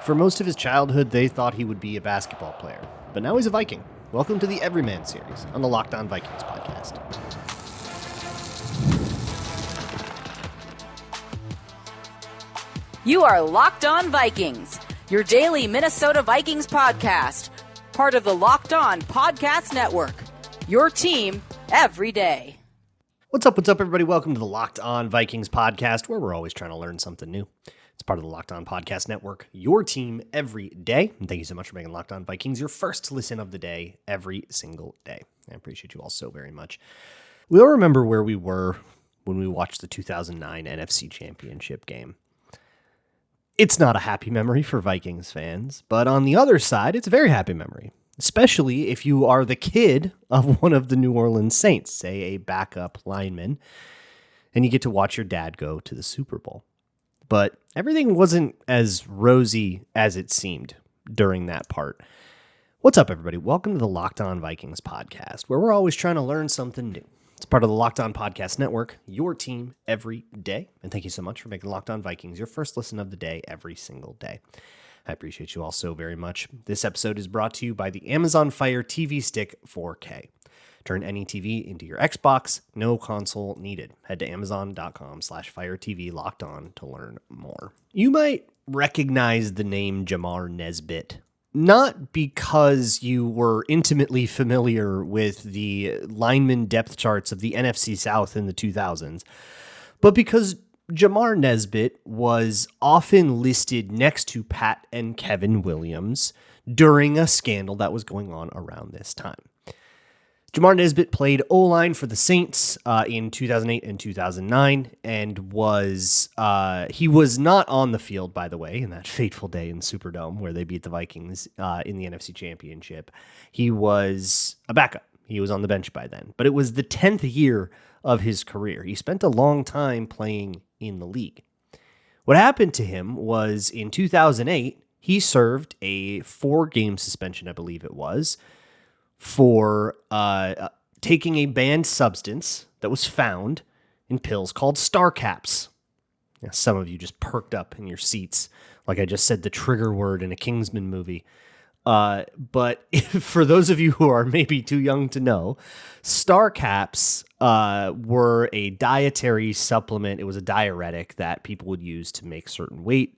For most of his childhood, they thought he would be a basketball player, but now he's a Viking. Welcome to the Everyman series on the Locked On Vikings podcast. You are Locked On Vikings, your daily Minnesota Vikings podcast, part of the Locked On Podcast Network, your team every day. What's up, everybody? Welcome to the Locked On Vikings podcast, where we're always trying to learn something new. It's part of the Locked On Podcast Network, your team every day. And thank you so much for making Locked On Vikings your first listen of the day every single day. I appreciate you all so very much. We all remember where we were when we watched the 2009 NFC Championship game. It's not a happy memory for Vikings fans, but on the other side, it's a very happy memory, especially if you are the kid of one of the New Orleans Saints, say a backup lineman, and you get to watch your dad go to the Super Bowl. But everything wasn't as rosy as it seemed during that part. What's up, everybody? Welcome to the Locked On Vikings podcast, where we're always trying to learn something new. It's part of the Locked On Podcast Network, your team every day. And thank you so much for making Locked On Vikings your first listen of the day every single day. I appreciate you all so very much. This episode is brought to you by the Amazon Fire TV Stick 4K. Turn any TV into your Xbox, no console needed. Head to amazon.com/firetv locked on to learn more. You might recognize the name Jamar Nesbitt, not because you were intimately familiar with the lineman depth charts of the NFC South in the 2000s, but because Jamar Nesbitt was often listed next to Pat and Kevin Williams during a scandal that was going on around this time. Jamar Nesbitt played O-line for the Saints in 2008 and 2009, and he was not on the field, by the way, in that fateful day in Superdome where they beat the Vikings in the NFC Championship. He was a backup. He was on the bench by then, but it was the 10th year of his career. He spent a long time playing in the league. What happened to him was in 2008, he served a 4-game suspension, I believe it was, for taking a banned substance that was found in pills called Star Caps. Now, some of you just perked up in your seats like I just said the trigger word in a Kingsman movie. But for those of you who are maybe too young to know, Star Caps were a dietary supplement. It was a diuretic that people would use to make certain weight,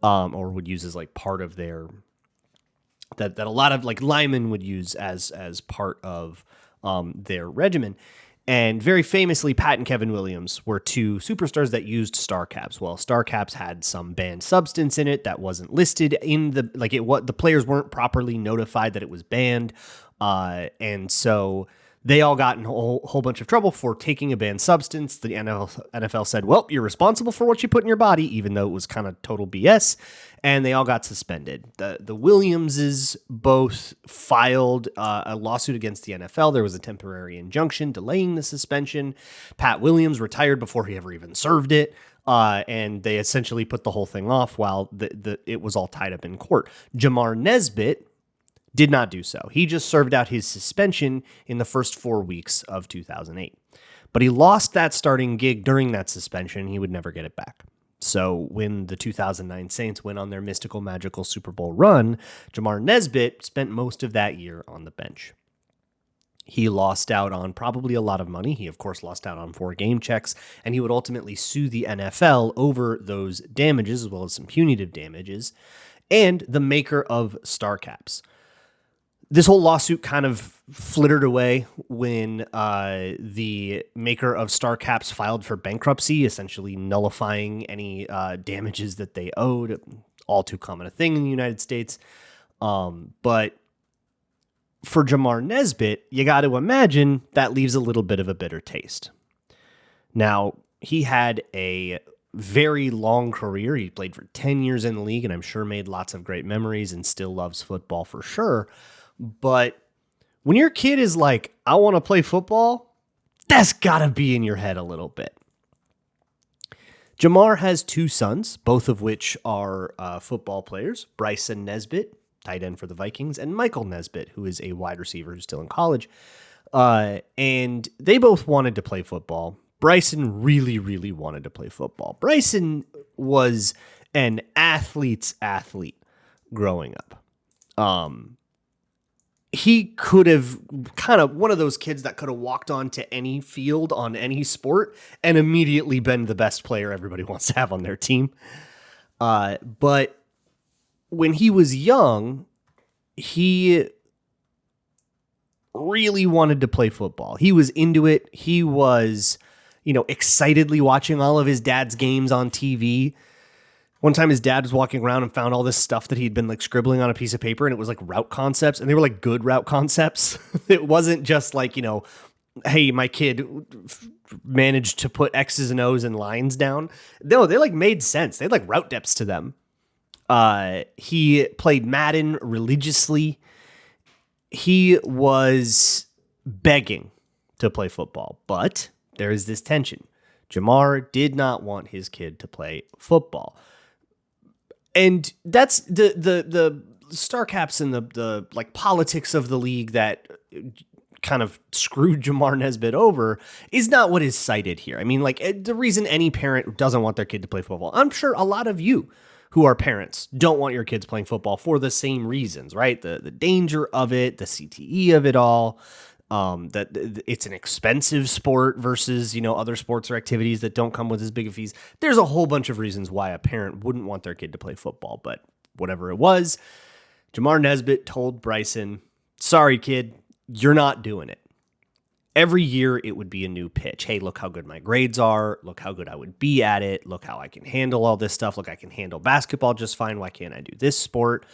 or would use as like part of their that a lot of like linemen would use as part of their regimen. And very famously, Pat and Kevin Williams were two superstars that used Star Caps. Well, Star Caps had some banned substance in it that wasn't listed in the players weren't properly notified that it was banned. And so they all got in a whole bunch of trouble for taking a banned substance. The NFL said, well, you're responsible for what you put in your body, even though it was kind of total BS. And they all got suspended. The Williamses both filed a lawsuit against the NFL. There was a temporary injunction delaying the suspension. Pat Williams retired before he ever even served it. And they essentially put the whole thing off while it was all tied up in court. Jamar Nesbitt did not do so. He just served out his suspension in the first 4 weeks of 2008. But he lost that starting gig during that suspension. He would never get it back. So when the 2009 Saints went on their mystical, magical Super Bowl run, Jamar Nesbitt spent most of that year on the bench. He lost out on probably a lot of money. He, of course, lost out on 4 game checks, and he would ultimately sue the NFL over those damages, as well as some punitive damages, and the maker of Star Caps. This whole lawsuit kind of flittered away when the maker of Star Caps filed for bankruptcy, essentially nullifying any damages that they owed. All too common a thing in the United States. But for Jamar Nesbitt, you got to imagine that leaves a little bit of a bitter taste. Now, he had a very long career. He played for 10 years in the league, and I'm sure made lots of great memories and still loves football for sure. But when your kid is like, I want to play football, that's got to be in your head a little bit. Jamar has 2 sons, both of which are football players. Bryson Nesbit, tight end for the Vikings, and Michael Nesbit, who is a wide receiver who's still in college. And they both wanted to play football. Bryson really, really wanted to play football. Bryson was an athlete's athlete. growing up. He could have kind of one of those kids that could have walked onto any field on any sport and immediately been the best player everybody wants to have on their team. But when he was young, he really wanted to play football. He was into it. He was, excitedly watching all of his dad's games on TV. One time his dad was walking around and found all this stuff that he'd been like scribbling on a piece of paper, and it was like route concepts, and they were like good route concepts. It wasn't just like, hey, my kid managed to put X's and O's and lines down. No, they like made sense. They had like route depths to them. He played Madden religiously. He was begging to play football, but there is this tension. Jamar did not want his kid to play football. And that's the star caps and the like politics of the league that kind of screwed Jamar Nesbitt over is not what is cited here. I mean, like the reason any parent doesn't want their kid to play football, I'm sure a lot of you who are parents don't want your kids playing football for the same reasons, right? The danger of it, the CTE of it all, that it's an expensive sport versus, other sports or activities that don't come with as big of fees. There's a whole bunch of reasons why a parent wouldn't want their kid to play football, but whatever it was, Jamar Nesbitt told Bryson, sorry, kid, you're not doing it. Every year it would be a new pitch. Hey, look how good my grades are. Look how good I would be at it. Look how I can handle all this stuff. Look, I can handle basketball just fine. Why can't I do this sport?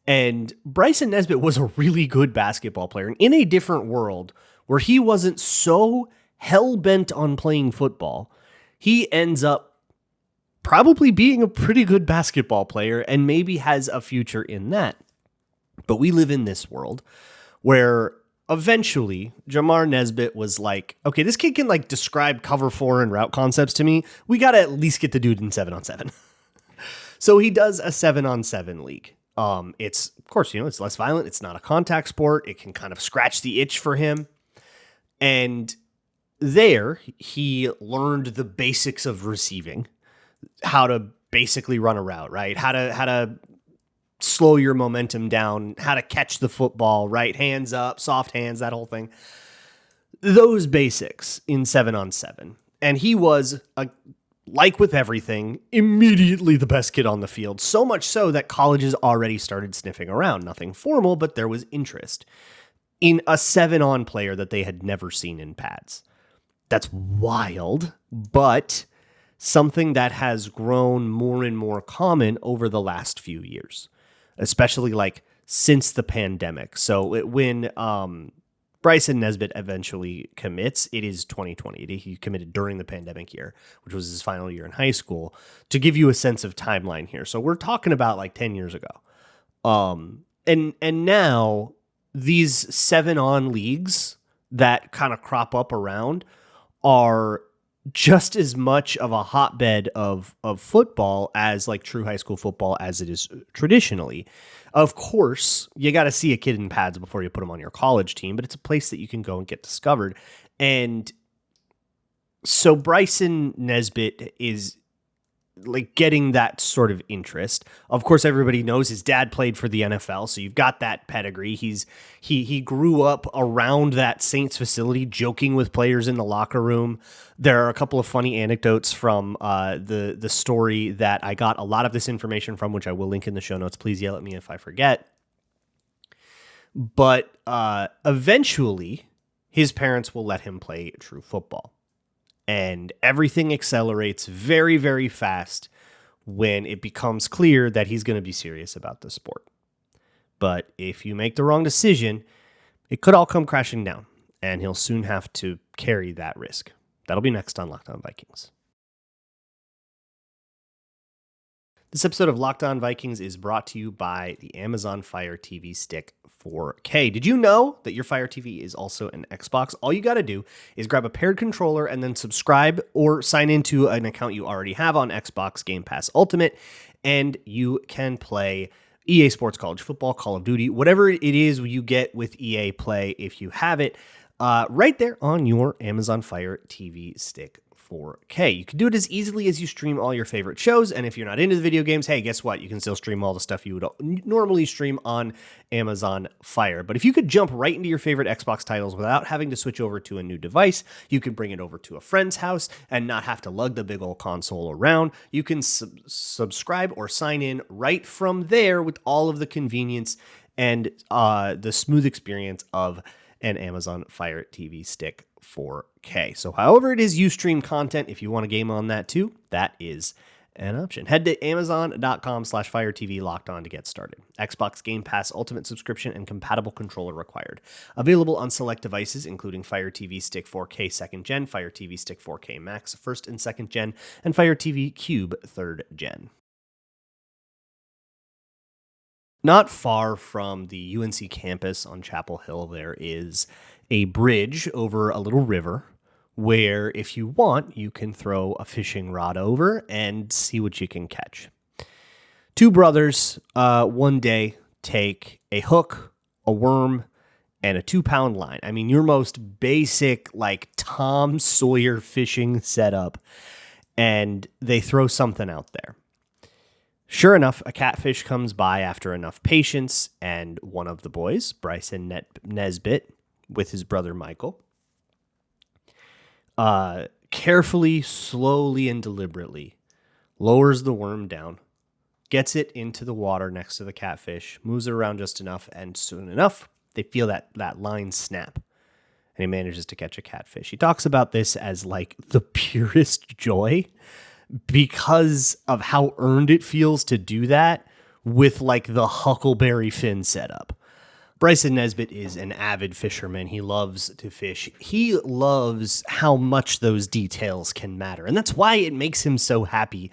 And Bryson Nesbitt was a really good basketball player. And in a different world where he wasn't so hell-bent on playing football, he ends up probably being a pretty good basketball player and maybe has a future in that. But we live in this world where eventually Jamar Nesbitt was like, okay, this kid can like describe cover 4 and route concepts to me. We got to at least get the dude in 7-on-7. So he does a 7-on-7 league. It's of course, it's less violent. It's not a contact sport. It can kind of scratch the itch for him. And there he learned the basics of receiving, how to basically run a route, right? How to slow your momentum down, how to catch the football, right? Hands up, soft hands, that whole thing. Those basics in 7-on-7. And he was, like with everything, immediately the best kid on the field. So much so that colleges already started sniffing around. Nothing formal, but there was interest in a 7-on player that they had never seen in pads. That's wild, but something that has grown more and more common over the last few years, especially like since the pandemic. So when Bryson Nesbitt eventually commits, it is 2020. He committed during the pandemic year, which was his final year in high school, to give you a sense of timeline here. So we're talking about like 10 years ago. And now these 7-on leagues that kind of crop up around are just as much of a hotbed of football as like true high school football as it is traditionally. Of course, you got to see a kid in pads before you put him on your college team, but it's a place that you can go and get discovered. And so Bryson Nesbitt is like getting that sort of interest. Of course, everybody knows his dad played for the NFL, so you've got that pedigree. He grew up around that Saints facility, joking with players in the locker room. There are a couple of funny anecdotes from the story that I got a lot of this information from, which I will link in the show notes. Please yell at me if I forget. But eventually, his parents will let him play true football. And everything accelerates very, very fast when it becomes clear that he's going to be serious about the sport. But if you make the wrong decision, it could all come crashing down, and he'll soon have to carry that risk. That'll be next on Locked On Vikings. This episode of Locked On Vikings is brought to you by the Amazon Fire TV Stick 4K. Did you know that your Fire TV is also an Xbox? All you got to do is grab a paired controller and then subscribe or sign into an account you already have on Xbox Game Pass Ultimate, and you can play EA Sports College Football, Call of Duty, whatever it is you get with EA Play if you have it, right there on your Amazon Fire TV Stick 4K. You can do it as easily as you stream all your favorite shows, and if you're not into the video games, hey, guess what? You can still stream all the stuff you would normally stream on Amazon Fire. But if you could jump right into your favorite Xbox titles without having to switch over to a new device, you can bring it over to a friend's house and not have to lug the big old console around. You can subscribe or sign in right from there with all of the convenience and the smooth experience of an Amazon Fire TV Stick 4K. So however it is you stream content, if you want to game on that too, that is an option. Head to amazon.com/Fire TV Locked On to get started. Xbox Game Pass Ultimate subscription and compatible controller required. Available on select devices, including Fire TV Stick 4K 2nd Gen, Fire TV Stick 4K Max 1st and 2nd Gen, and Fire TV Cube 3rd Gen. Not far from the UNC campus on Chapel Hill, there is a bridge over a little river where, if you want, you can throw a fishing rod over and see what you can catch. Two brothers one day take a hook, a worm, and a 2-pound line. I mean, your most basic, like, Tom Sawyer fishing setup, and they throw something out there. Sure enough, a catfish comes by after enough patience, and one of the boys, Bryson Nesbit, with his brother Michael, carefully, slowly, and deliberately lowers the worm down, gets it into the water next to the catfish, moves it around just enough, and soon enough, they feel that line snap, and he manages to catch a catfish. He talks about this as like the purest joy, because of how earned it feels to do that with like the Huckleberry fin setup. Bryson Nesbit is an avid fisherman. He loves to fish. He loves how much those details can matter. And that's why it makes him so happy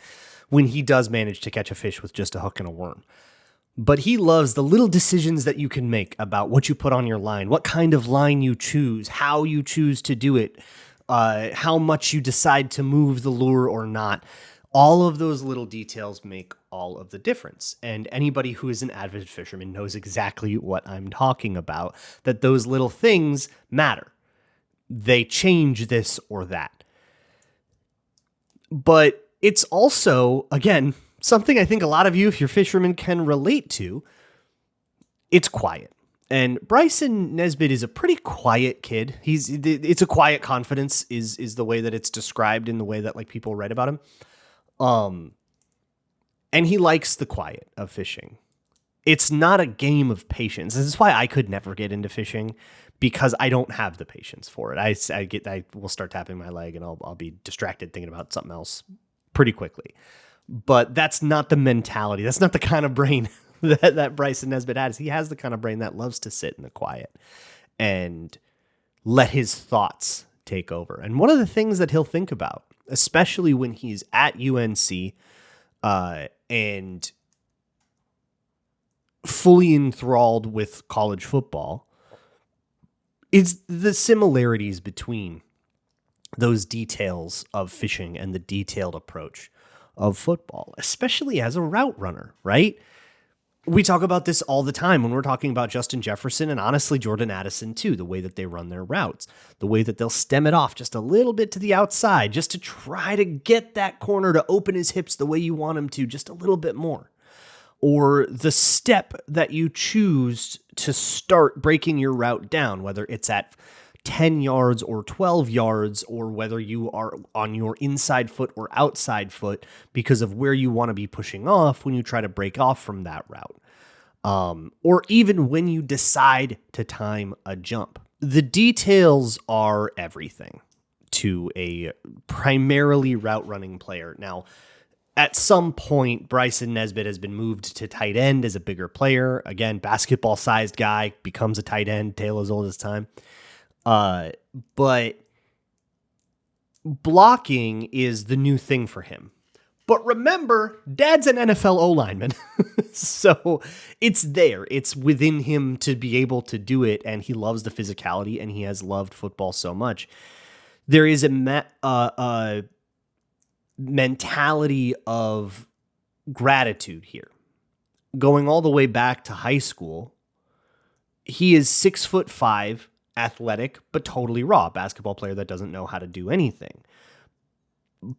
when he does manage to catch a fish with just a hook and a worm. But he loves the little decisions that you can make about what you put on your line, what kind of line you choose, how you choose to do it, how much you decide to move the lure or not. All of those little details make all of the difference. And anybody who is an avid fisherman knows exactly what I'm talking about, that those little things matter. They change this or that. But it's also, again, something I think a lot of you, if you're fishermen, can relate to. It's quiet. And Bryson Nesbit is a pretty quiet kid. It's a quiet confidence is the way that it's described in the way that like people write about him. And he likes the quiet of fishing. It's not a game of patience. This is why I could never get into fishing, because I don't have the patience for it. I will start tapping my leg and I'll be distracted thinking about something else pretty quickly. But that's not the mentality. That's not the kind of brain that Bryson Nesbit has. He has the kind of brain that loves to sit in the quiet and let his thoughts take over. And one of the things that he'll think about, especially when he's at UNC and fully enthralled with college football, is the similarities between those details of fishing and the detailed approach of football, especially as a route runner, right? We talk about this all the time when we're talking about Justin Jefferson and honestly Jordan Addison too, the way that they run their routes, the way that they'll stem it off just a little bit to the outside just to try to get that corner to open his hips the way you want him to, just a little bit more. Or the step that you choose to start breaking your route down, whether it's at 10 yards or 12 yards, or whether you are on your inside foot or outside foot because of where you want to be pushing off when you try to break off from that route. Or even when you decide to time a jump. The details are everything to a primarily route running player. Now, at some point, Bryson Nesbit has been moved to tight end as a bigger player. Again, basketball-sized guy, becomes a tight end, tale as old as time. But blocking is the new thing for him. But remember, Dad's an NFL O-lineman. So it's there. It's within him to be able to do it, and he loves the physicality, and he has loved football so much. There is a mentality of gratitude here. Going all the way back to high school, he is 6'5", athletic, but totally raw. Basketball player that doesn't know how to do anything.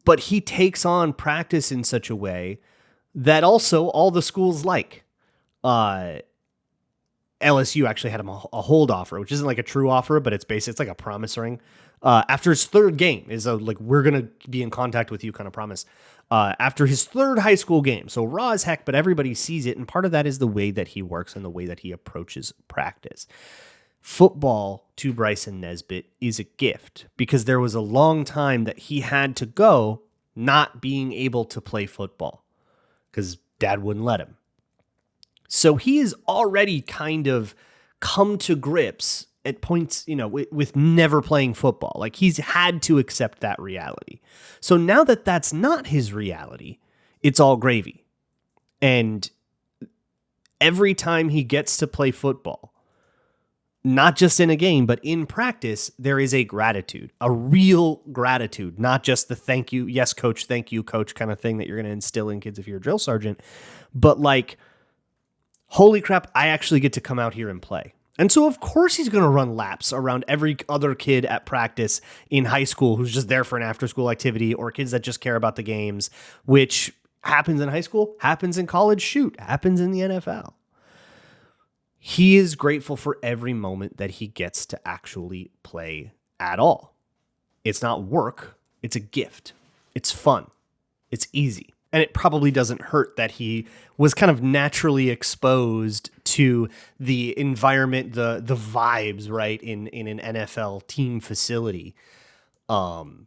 but he takes on practice in such a way that also all the schools like. LSU actually had him a hold offer, which isn't like a true offer, but it's like a promise ring. After his third game is like, we're going to be in contact with you kind of promise. After his third high school game. So raw as heck, but everybody sees it. And part of that is the way that he works and the way that he approaches practice. Football to Bryson Nesbit is a gift because there was a long time that he had to go not being able to play football because dad wouldn't let him. So he has already kind of come to grips at points, with never playing football. Like he's had to accept that reality. So now that that's not his reality, it's all gravy. And every time he gets to play football, not just in a game, but in practice, there is a gratitude, a real gratitude, not just the thank you, yes, coach, thank you, coach kind of thing that you're going to instill in kids if you're a drill sergeant, but like, holy crap, I actually get to come out here and play. And so, of course, he's going to run laps around every other kid at practice in high school who's just there for an after-school activity, or kids that just care about the games, which happens in high school, happens in college, happens in the NFL. He is grateful for every moment that he gets to actually play at all. It's not work. It's a gift. It's fun. It's easy. And it probably doesn't hurt that he was kind of naturally exposed to the environment, the vibes, right, in an NFL team facility. And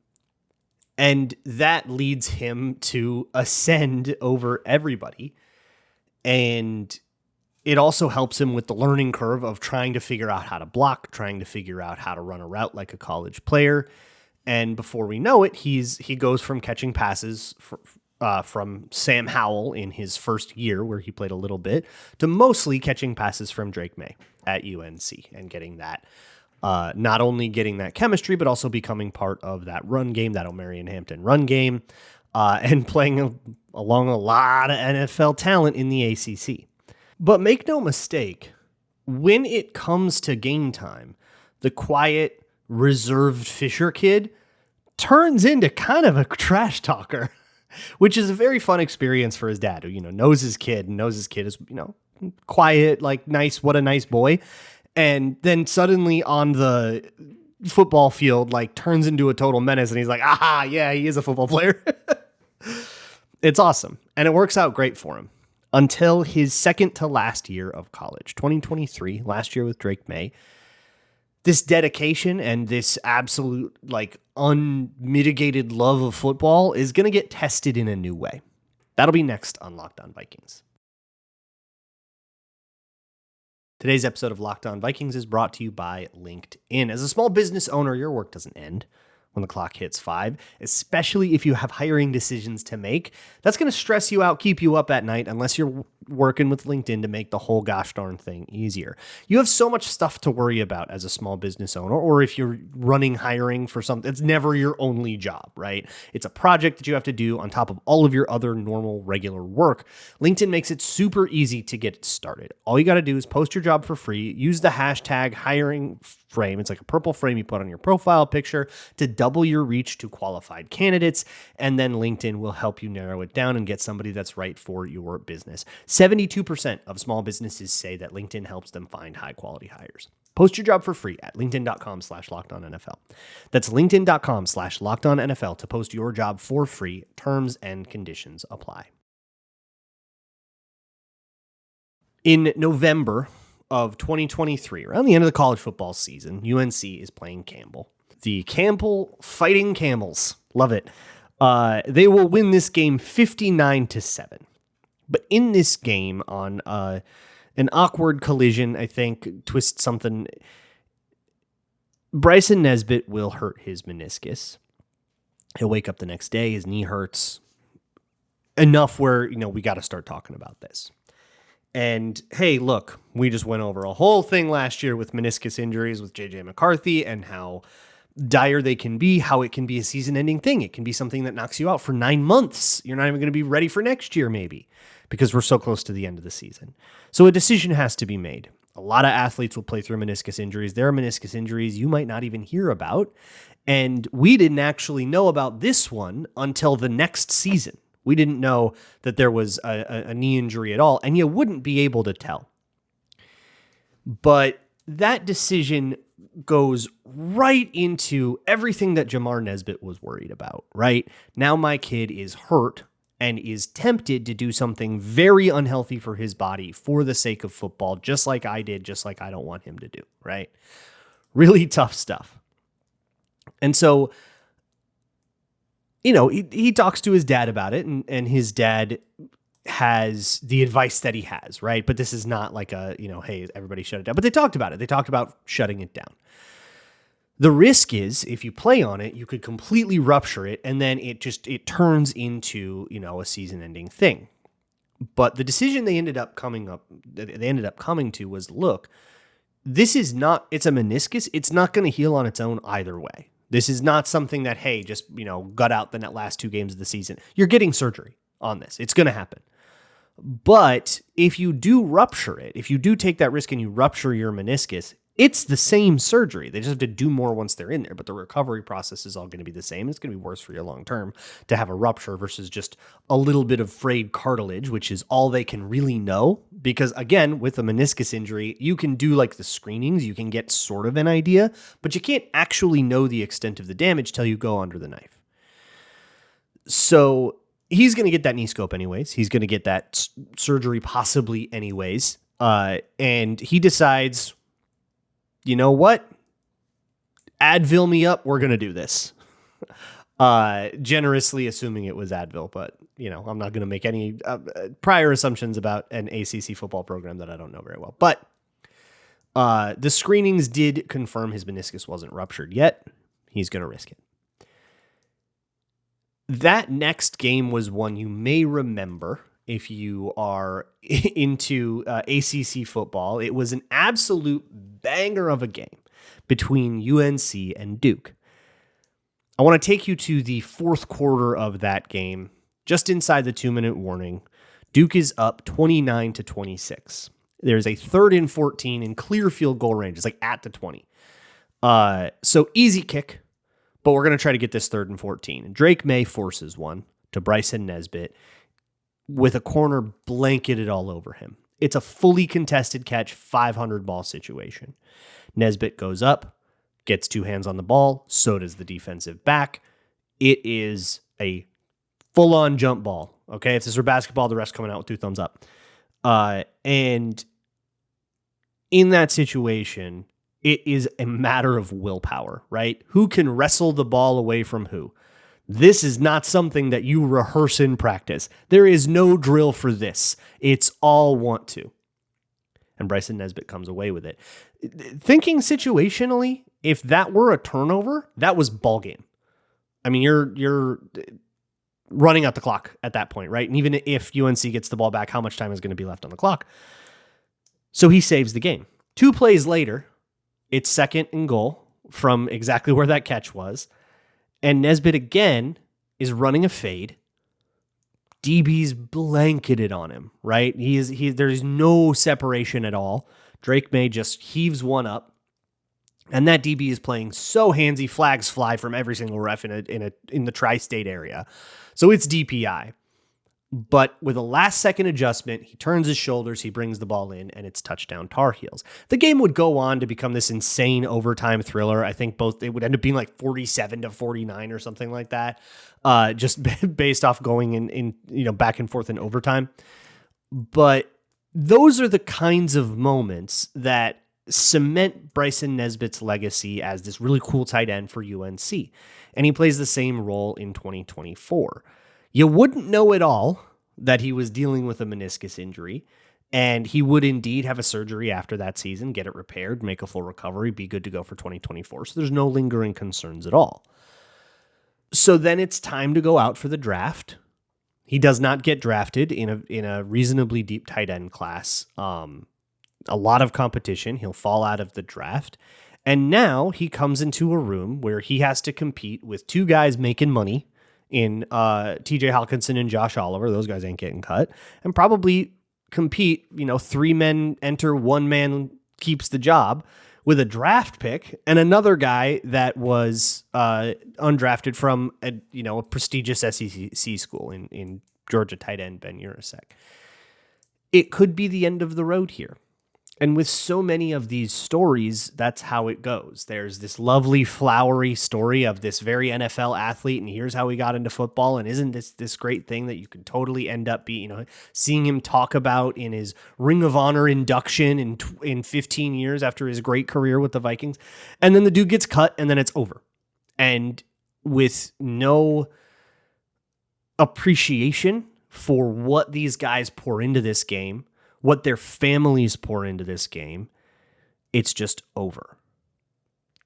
that leads him to ascend over everybody. And it also helps him with the learning curve of trying to figure out how to block, trying to figure out how to run a route like a college player. And before we know it, he goes from catching passes from Sam Howell in his first year where he played a little bit to mostly catching passes from Drake May at UNC and getting that, not only getting that chemistry, but also becoming part of that run game, that O'Marion Hampton run game, and playing along a lot of NFL talent in the ACC. But make no mistake, when it comes to game time, the quiet, reserved Fisher kid turns into kind of a trash talker. Which is a very fun experience for his dad, who, knows his kid is, quiet, like nice, what a nice boy. And then suddenly on the football field, like turns into a total menace. And he's like, aha, yeah, he is a football player. It's awesome. And it works out great for him until his second to last year of college, 2023, last year with Drake May. This dedication and this absolute, like, unmitigated love of football is going to get tested in a new way. That'll be next on Locked On Vikings. Today's episode of Locked On Vikings is brought to you by LinkedIn. As a small business owner, your work doesn't end when the clock hits 5, especially if you have hiring decisions to make. That's going to stress you out, keep you up at night, unless you're working with LinkedIn to make the whole gosh darn thing easier. You have so much stuff to worry about as a small business owner, or if you're running hiring for something, it's never your only job, right? It's a project that you have to do on top of all of your other normal, regular work. LinkedIn makes it super easy to get started. All you got to do is post your job for free, use the hashtag hiring frame. It's like a purple frame you put on your profile picture to double your reach to qualified candidates, and then LinkedIn will help you narrow it down and get somebody that's right for your business. 72% of small businesses say that LinkedIn helps them find high-quality hires. Post your job for free at linkedin.com/LockedOnNFL. That's linkedin.com/LockedOnNFL to post your job for free. Terms and conditions apply. In November of 2023, around the end of the college football season, UNC is playing Campbell. The Campbell Fighting Camels. Love it. They will win this game 59-7. But in this game, on an awkward collision, I think, twist something, Bryson Nesbit will hurt his meniscus. He'll wake up the next day, his knee hurts enough where, we got to start talking about this. And hey, look, we just went over a whole thing last year with meniscus injuries with J.J. McCarthy and how dire they can be, how it can be a season-ending thing. It can be something that knocks you out for 9 months. You're not even going to be ready for next year, maybe, because we're so close to the end of the season. So a decision has to be made. A lot of athletes will play through meniscus injuries. There are meniscus injuries you might not even hear about. And we didn't actually know about this one until the next season. We didn't know that there was a knee injury at all, and you wouldn't be able to tell. But that decision goes right into everything that Jamar Nesbitt was worried about, right? Now my kid is hurt and is tempted to do something very unhealthy for his body for the sake of football, just like I did, just like I don't want him to do, right? Really tough stuff. And so, he talks to his dad about it, and his dad has the advice that he has, right? But this is not like hey, everybody shut it down. But they talked about it. They talked about shutting it down. The risk is if you play on it, you could completely rupture it, and then it turns into, a season-ending thing. But the decision they ended up coming to was, look, it's a meniscus. It's not going to heal on its own either way. This is not something that, hey, just, gut out the last 2 games of the season. You're getting surgery on this. It's going to happen. But if you do rupture it, if you do take that risk and you rupture your meniscus, it's the same surgery. They just have to do more once they're in there, but the recovery process is all going to be the same. It's going to be worse for you long term to have a rupture versus just a little bit of frayed cartilage, which is all they can really know. Because again, with a meniscus injury, you can do like the screenings, you can get sort of an idea, but you can't actually know the extent of the damage till you go under the knife. So he's going to get that knee scope anyways. He's going to get that surgery possibly anyways. And he decides, you know what? Advil me up. We're going to do this. Generously assuming it was Advil, but I'm not going to make any prior assumptions about an ACC football program that I don't know very well. But the screenings did confirm his meniscus wasn't ruptured yet. He's going to risk it. That next game was one you may remember if you are into ACC football. It was an absolute banger of a game between UNC and Duke. I want to take you to the fourth quarter of that game, just inside the 2-minute warning. Duke is up 29-26. There's a 3rd and 14 in clear field goal range. It's like at the 20. So easy kick, but we're going to try to get this 3rd and 14. And Drake May forces one to Bryson Nesbit with a corner blanketed all over him. It's a fully contested catch, 500 ball situation. Nesbit goes up, gets 2 hands on the ball. So does the defensive back. It is a full-on jump ball. Okay, if this were basketball, the ref's coming out with 2 thumbs up. And in that situation, it is a matter of willpower, right? Who can wrestle the ball away from who? This is not something that you rehearse in practice. There is no drill for this. It's all want to. And Bryson Nesbit comes away with it. Thinking situationally, if that were a turnover, that was ball game. I mean, you're running out the clock at that point, right? And even if UNC gets the ball back, how much time is going to be left on the clock? So he saves the game. 2 plays later, it's 2nd and goal from exactly where that catch was. And Nesbit again is running a fade. DB's blanketed on him, right? There's no separation at all. Drake May just heaves one up. And that DB is playing so handsy, flags fly from every single ref in the tri-state area. So it's DPI. But with a last-second adjustment, he turns his shoulders, he brings the ball in, and it's touchdown Tar Heels. The game would go on to become this insane overtime thriller. I think it would end up being like 47-49 or something like that, just based off going in back and forth in overtime. But those are the kinds of moments that cement Bryson Nesbitt's legacy as this really cool tight end for UNC. And he plays the same role in 2024. You wouldn't know at all that he was dealing with a meniscus injury, and he would indeed have a surgery after that season, get it repaired, make a full recovery, be good to go for 2024. So there's no lingering concerns at all. So then it's time to go out for the draft. He does not get drafted in a reasonably deep tight end class. A lot of competition. He'll fall out of the draft. And now he comes into a room where he has to compete with 2 guys making money in TJ Hawkinson and Josh Oliver. Those guys ain't getting cut. And probably compete, 3 men enter, 1 man keeps the job with a draft pick and another guy that was undrafted from a prestigious SEC school in Georgia tight end Ben Urasek. It could be the end of the road here. And with so many of these stories, that's how it goes. There's this lovely, flowery story of this very NFL athlete, and here's how he got into football, and isn't this great thing that you could totally end up seeing him talk about in his Ring of Honor induction in 15 years after his great career with the Vikings. And then the dude gets cut, and then it's over. And with no appreciation for what these guys pour into this game, what their families pour into this game, it's just over.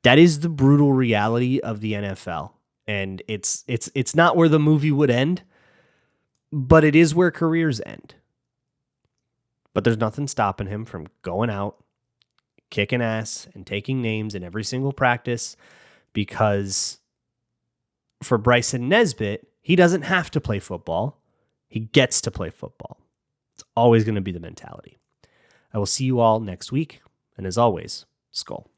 That is the brutal reality of the NFL. And it's not where the movie would end, but it is where careers end. But there's nothing stopping him from going out, kicking ass, and taking names in every single practice, because for Bryson Nesbit, he doesn't have to play football. He gets to play football. It's always going to be the mentality. I will see you all next week. And as always, Skull.